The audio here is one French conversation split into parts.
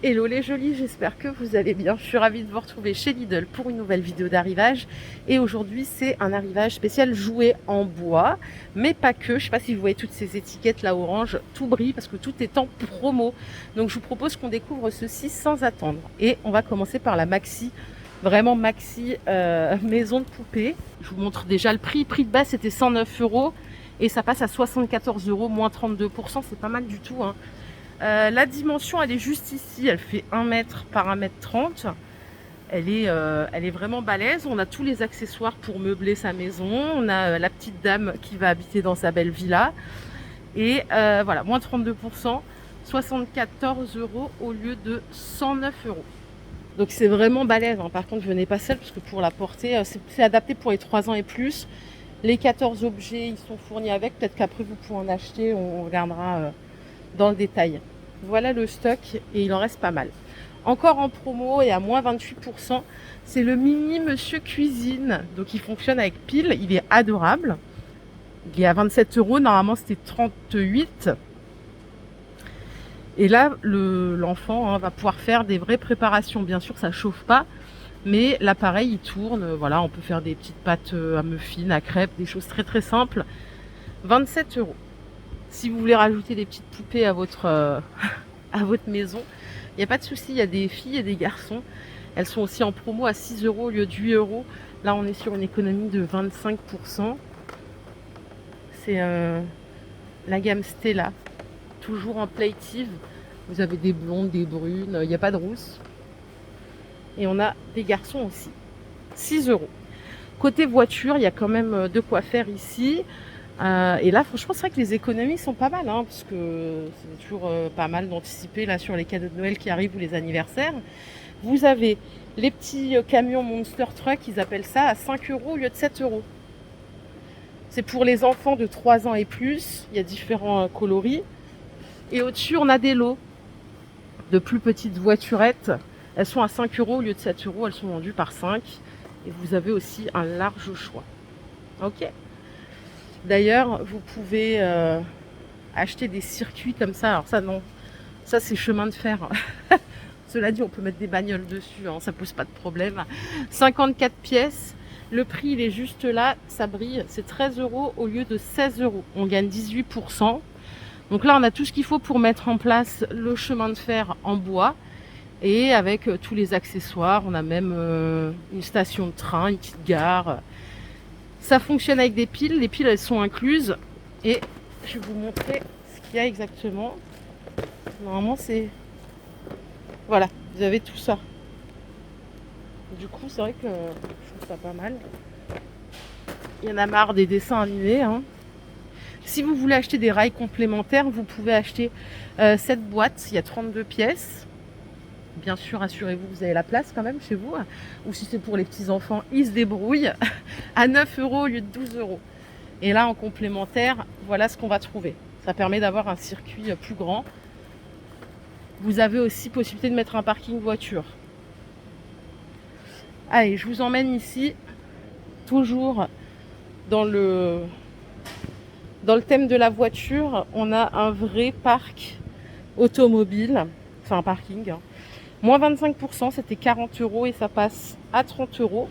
Hello les jolis, j'espère que vous allez bien. Je suis ravie de vous retrouver chez Lidl pour une nouvelle vidéo d'arrivage. Et aujourd'hui, c'est un arrivage spécial jouet en bois, mais pas que. Je ne sais pas si vous voyez toutes ces étiquettes là orange, tout brille parce que tout est en promo. Donc je vous propose qu'on découvre ceci sans attendre. Et on va commencer par la Maxi, vraiment Maxi maison de poupée. Je vous montre déjà le prix. Prix de base, c'était 109 € et ça passe à 74 €, moins 32%. C'est pas mal du tout, hein. La dimension, elle est juste ici. Elle fait 1 mètre par 1 m 30. Elle est vraiment balèze. On a tous les accessoires pour meubler sa maison. On a la petite dame qui va habiter dans sa belle villa. Et voilà, moins 32%, 74 € au lieu de 109 €. Donc c'est vraiment balèze, hein. Par contre, venez pas seule parce que pour la porter, c'est adapté pour les 3 ans et plus. Les 14 objets, ils sont fournis avec. Peut-être qu'après, vous pouvez en acheter. On regardera dans le détail. Voilà le stock et il en reste pas mal. Encore en promo et à moins 28%, c'est le mini Monsieur Cuisine. Donc il fonctionne avec pile, il est adorable. Il est à 27 €, normalement c'était 38. Et là, l'enfant va pouvoir faire des vraies préparations. Bien sûr, ça chauffe pas, mais l'appareil il tourne. Voilà, on peut faire des petites pâtes à muffins, à crêpes, des choses très très simples. 27 €. Si vous voulez rajouter des petites poupées à votre maison, il n'y a pas de souci. Il y a des filles et des garçons. Elles sont aussi en promo à 6 € au lieu de 8 €. Là, on est sur une économie de 25%. C'est la gamme Stella, toujours en plative. Vous avez des blondes, des brunes, il n'y a pas de rousse. Et on a des garçons aussi. 6 €. Côté voiture, il y a quand même de quoi faire ici. Et là, franchement, c'est vrai que les économies sont pas mal, hein, parce que c'est toujours pas mal d'anticiper là sur les cadeaux de Noël qui arrivent ou les anniversaires. Vous avez les petits camions Monster Truck, ils appellent ça, à 5 € au lieu de 7 €. C'est pour les enfants de 3 ans et plus. Il y a différents coloris. Et au-dessus, on a des lots de plus petites voiturettes. Elles sont à 5 € au lieu de 7 €. Elles sont vendues par 5. Et vous avez aussi un large choix. Ok. D'ailleurs, vous pouvez acheter des circuits comme ça. Alors ça, non, ça c'est chemin de fer. Cela dit, on peut mettre des bagnoles dessus, hein, ça pose pas de problème. 54 pièces. Le prix, il est juste là, ça brille. C'est 13 € au lieu de 16 €. On gagne 18%. Donc là, on a tout ce qu'il faut pour mettre en place le chemin de fer en bois. Et avec tous les accessoires, on a même une station de train, une petite gare. Ça fonctionne avec des piles. Les piles, elles sont incluses. Et je vais vous montrer ce qu'il y a exactement. Normalement, c'est... Voilà, vous avez tout ça. Du coup, c'est vrai que je trouve ça pas mal. Il y en a marre des dessins animés, hein. Si vous voulez acheter des rails complémentaires, vous pouvez acheter cette boîte. Il y a 32 pièces. Bien sûr, assurez-vous que vous avez la place quand même chez vous. Ou si c'est pour les petits-enfants, ils se débrouillent. À 9 € au lieu de 12 €. Et là, en complémentaire, voilà ce qu'on va trouver. Ça permet d'avoir un circuit plus grand. Vous avez aussi possibilité de mettre un parking voiture. Allez, je vous emmène ici, toujours dans le thème de la voiture. On a un vrai parc automobile, enfin un parking, hein. Moins 25%, c'était 40 € et ça passe à 30 €.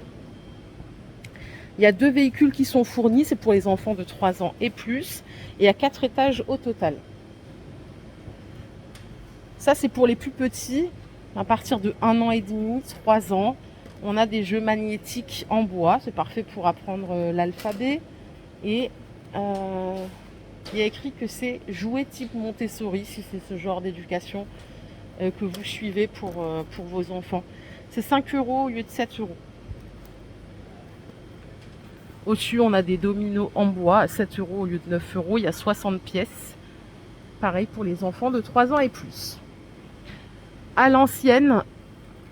Il y a 2 véhicules qui sont fournis, c'est pour les enfants de 3 ans et plus, et à 4 étages au total. Ça, c'est pour les plus petits, à partir de 1 an et demi, 3 ans. On a des jeux magnétiques en bois, c'est parfait pour apprendre l'alphabet. Et il y a écrit que c'est jouet type Montessori, si c'est ce genre d'éducation que vous suivez pour vos enfants. C'est 5 € au lieu de 7 €. Au-dessus, on a des dominos en bois à 7 € au lieu de 9 €. Il y a 60 pièces. Pareil pour les enfants de 3 ans et plus. À l'ancienne,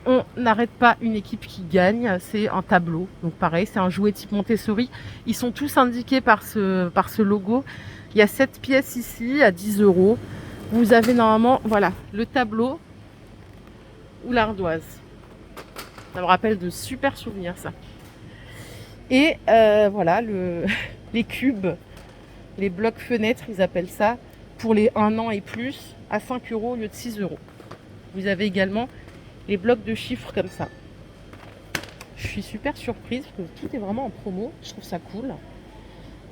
on n'arrête pas une équipe qui gagne. C'est un tableau. Donc pareil, c'est un jouet type Montessori. Ils sont tous indiqués par ce logo. Il y a 7 pièces ici à 10 €. Vous avez normalement, voilà, le tableau ou l'ardoise. Ça me rappelle de super souvenirs, ça. Et voilà, les cubes, les blocs fenêtres, ils appellent ça, pour les 1 an et plus, à 5 € au lieu de 6 €. Vous avez également les blocs de chiffres comme ça. Je suis super surprise parce que tout est vraiment en promo. Je trouve ça cool.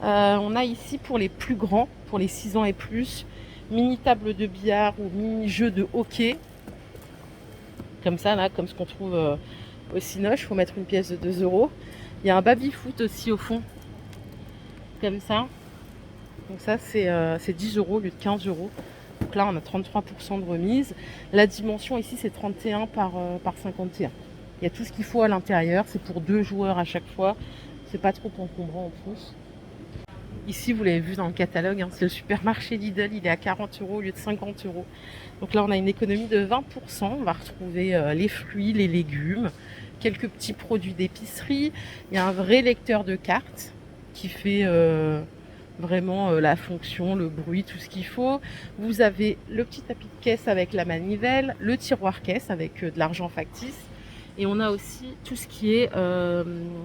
On a ici pour les plus grands, pour les 6 ans et plus, mini table de billard ou mini jeu de hockey. Comme ça, là, comme ce qu'on trouve au Cinoche. Il faut mettre une pièce de 2 euros. Il y a un baby-foot aussi au fond. Comme ça. Donc ça, c'est 10 euros au lieu de 15 euros. Donc là, on a 33% de remise. La dimension ici, c'est 31 par 51. Il y a tout ce qu'il faut à l'intérieur. C'est pour 2 joueurs à chaque fois. C'est pas trop encombrant en plus. Ici, vous l'avez vu dans le catalogue, hein, c'est le supermarché Lidl. Il est à 40 euros au lieu de 50 euros. Donc là, on a une économie de 20%. On va retrouver les fruits, les légumes, quelques petits produits d'épicerie. Il y a un vrai lecteur de cartes qui fait vraiment la fonction, le bruit, tout ce qu'il faut. Vous avez le petit tapis de caisse avec la manivelle, le tiroir caisse avec de l'argent factice. Et on a aussi tout ce qui est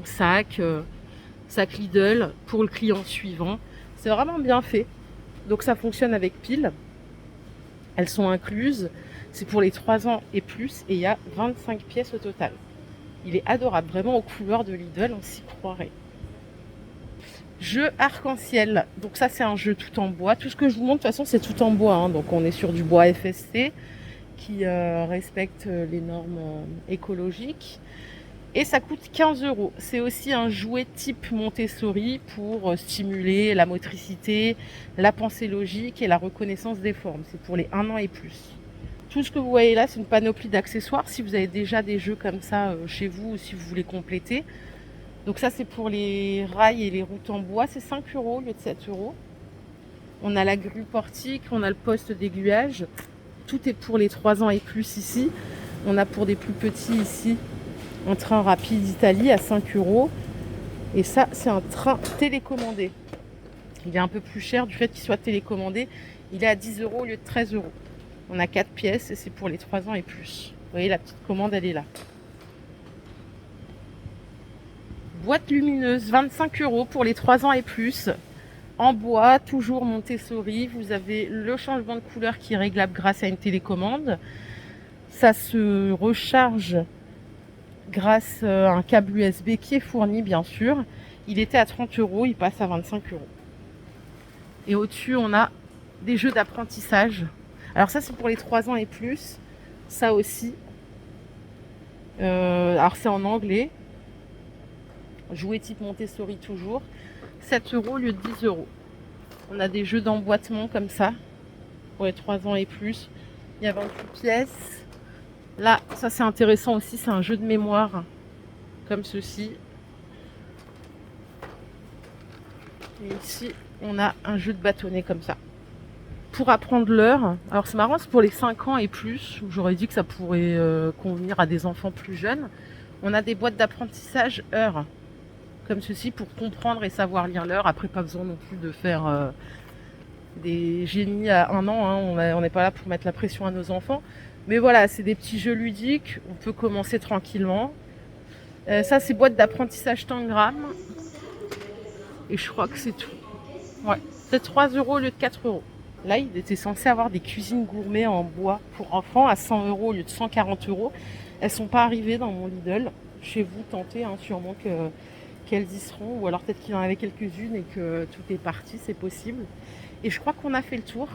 sac Lidl pour le client suivant. C'est vraiment bien fait. Donc ça fonctionne avec pile. Elles sont incluses. C'est pour les 3 ans et plus. Et il y a 25 pièces au total. Il est adorable, vraiment aux couleurs de Lidl, on s'y croirait. Jeu arc-en-ciel. Donc ça, c'est un jeu tout en bois. Tout ce que je vous montre, de toute façon, c'est tout en bois. Hein. Donc on est sur du bois FSC qui respecte les normes écologiques. Et ça coûte 15 euros. C'est aussi un jouet type Montessori pour stimuler la motricité, la pensée logique et la reconnaissance des formes. C'est pour les 1 an et plus. Tout ce que vous voyez là, c'est une panoplie d'accessoires. Si vous avez déjà des jeux comme ça chez vous ou si vous voulez compléter. Donc ça, c'est pour les rails et les routes en bois. C'est 5 euros au lieu de 7 euros. On a la grue portique, on a le poste d'aiguillage. Tout est pour les 3 ans et plus ici. On a pour des plus petits ici un train rapide Italie à 5 euros. Et ça, c'est un train télécommandé. Il est un peu plus cher du fait qu'il soit télécommandé. Il est à 10 euros au lieu de 13 euros. On a 4 pièces et c'est pour les 3 ans et plus. Vous voyez, la petite commande, elle est là. Boîte lumineuse, 25 euros pour les 3 ans et plus. En bois, toujours Montessori. Vous avez le changement de couleur qui est réglable grâce à une télécommande. Ça se recharge grâce à un câble USB qui est fourni, bien sûr. Il était à 30 euros, il passe à 25 euros. Et au-dessus, on a des jeux d'apprentissage. Alors ça, c'est pour les 3 ans et plus. Ça aussi. Alors c'est en anglais. Jouet type Montessori toujours. 7 euros au lieu de 10 euros. On a des jeux d'emboîtement comme ça. Pour les 3 ans et plus. Il y a 28 pièces. Là, ça c'est intéressant aussi, c'est un jeu de mémoire, comme ceci. Et ici, on a un jeu de bâtonnet comme ça. Pour apprendre l'heure, alors c'est marrant, c'est pour les 5 ans et plus, j'aurais dit que ça pourrait convenir à des enfants plus jeunes. On a des boîtes d'apprentissage heure, comme ceci, pour comprendre et savoir lire l'heure. Après, pas besoin non plus de faire des génies à 1 an, hein. On n'est pas là pour mettre la pression à nos enfants. Mais voilà, c'est des petits jeux ludiques, on peut commencer tranquillement. Ça, c'est boîte d'apprentissage Tangram. Et je crois que c'est tout. Ouais, c'est 3 euros au lieu de 4 euros. Là, il était censé avoir des cuisines gourmets en bois pour enfants à 100 euros au lieu de 140 euros. Elles ne sont pas arrivées dans mon Lidl. Chez vous, tentez, hein, sûrement qu'elles y seront. Ou alors peut-être qu'il y en avait quelques-unes et que tout est parti, c'est possible. Et je crois qu'on a fait le tour.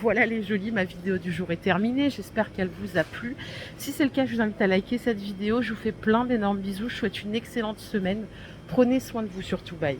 Voilà les jolies, ma vidéo du jour est terminée, j'espère qu'elle vous a plu. Si c'est le cas, je vous invite à liker cette vidéo, je vous fais plein d'énormes bisous, je vous souhaite une excellente semaine. Prenez soin de vous surtout, bye.